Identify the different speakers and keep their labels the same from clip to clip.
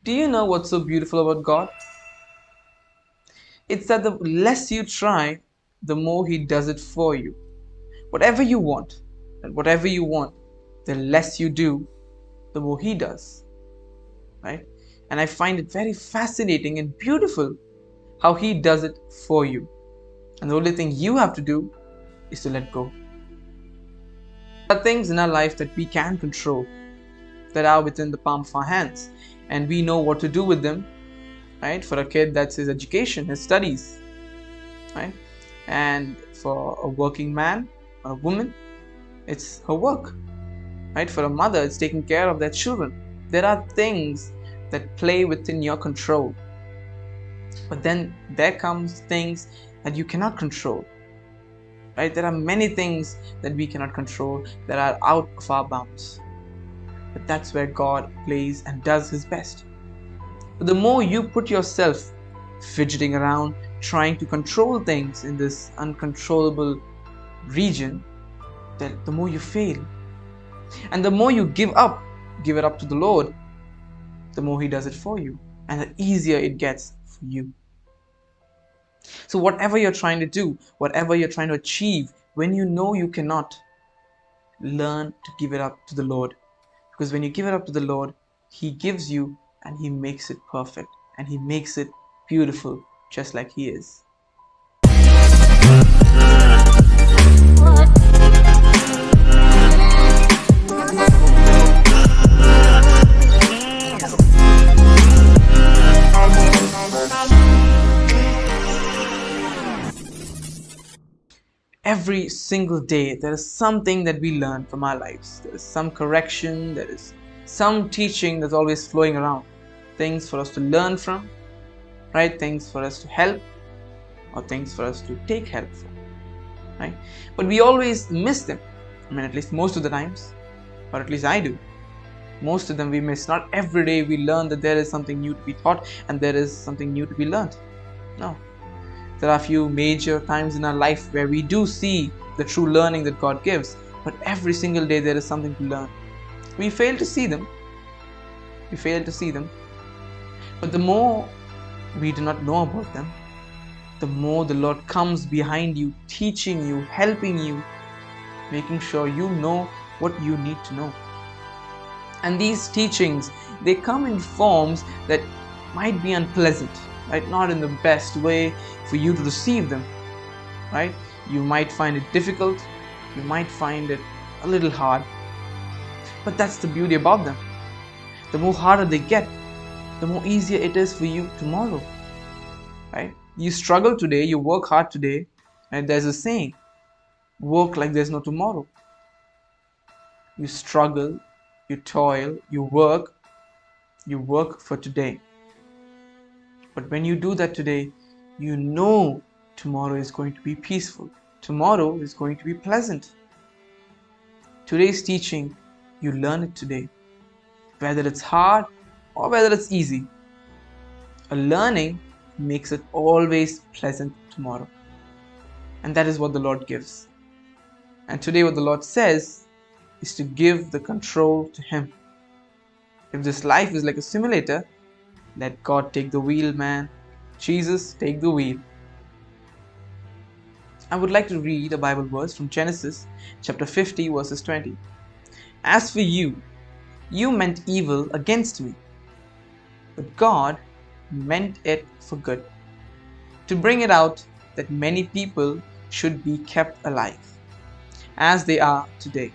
Speaker 1: Do you know what's so beautiful about God? It's that the less you try, the more He does it for you. Whatever you want, and whatever you want, the less you do, the more He does. Right? And I find it very fascinating and beautiful how He does it for you. And the only thing you have to do is to let go. There are things in our life that we can control, that are within the palm of our hands, and we know what to do with them. Right? For a kid, that's his education, his studies. Right? And for a working man or a woman, it's her work. Right? For a mother, it's taking care of their children. There are things that play within your control. But then there comes things that you cannot control. Right? There are many things that we cannot control that are out of our bounds. But that's where God plays and does His best. But the more you put yourself fidgeting around, trying to control things in this uncontrollable region, then the more you fail. And the more you give it up to the Lord, the more He does it for you, and the easier it gets for you. So whatever you're trying to do, whatever you're trying to achieve, when you know you cannot, learn to give it up to the Lord. Because when you give it up to the Lord, He gives you and He makes it perfect, and He makes it beautiful, just like He is. Every single day, there is something that we learn from our lives. There is some correction, there is some teaching that's always flowing around. Things for us to learn from, right? Things for us to help, or things for us to take help from, right? But we always miss them. At least most of the times, or at least I do. Most of them we miss. Not every day we learn that there is something new to be taught and there is something new to be learned. No. There are a few major times in our life where we do see the true learning that God gives, but every single day there is something to learn. We fail to see them. But the more we do not know about them, the more the Lord comes behind you, teaching you, helping you, making sure you know what you need to know. And these teachings, they come in forms that might be unpleasant, right? Not in the best way for you to receive them, right? You might find it difficult, you might find it a little hard, but that's the beauty about them. The more harder they get, the more easier it is for you tomorrow, right? You struggle today, you work hard today, and there's a saying, work like there's no tomorrow. You struggle, you toil, you work for today. But when you do that today, you know tomorrow is going to be peaceful. Tomorrow is going to be pleasant. Today's teaching, you learn it today. Whether it's hard or whether it's easy. A learning makes it always pleasant tomorrow. And that is what the Lord gives. And today what the Lord says is to give the control to Him. If this life is like a simulator, let God take the wheel, man. Jesus, take the wheel. I would like to read a Bible verse from Genesis chapter 50 verses 20. As for you, you meant evil against me, but God meant it for good, to bring it out that many people should be kept alive, as they are today.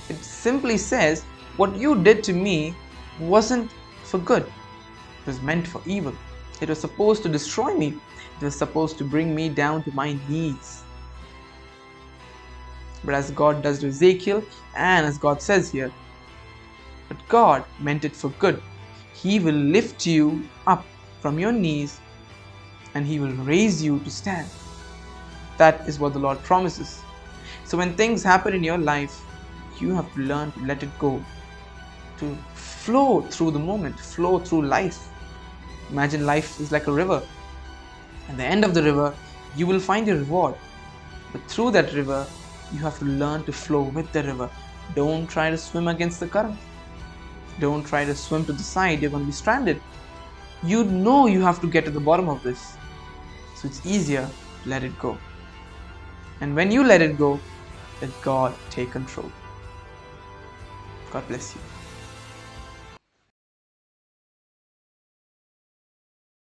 Speaker 1: It simply says, what you did to me wasn't for good. It was meant for evil. It was supposed to destroy me. It was supposed to bring me down to my knees. But as God does to Ezekiel, and as God says here, but God meant it for good. He will lift you up from your knees and He will raise you to stand. That is what the Lord promises. So when things happen in your life, you have to learn to let it go, to flow through the moment, flow through life. Imagine life is like a river. At the end of the river, you will find your reward. But through that river, you have to learn to flow with the river. Don't try to swim against the current. Don't try to swim to the side, you're going to be stranded. You know you have to get to the bottom of this. So it's easier to let it go. And when you let it go, let God take control. God bless you.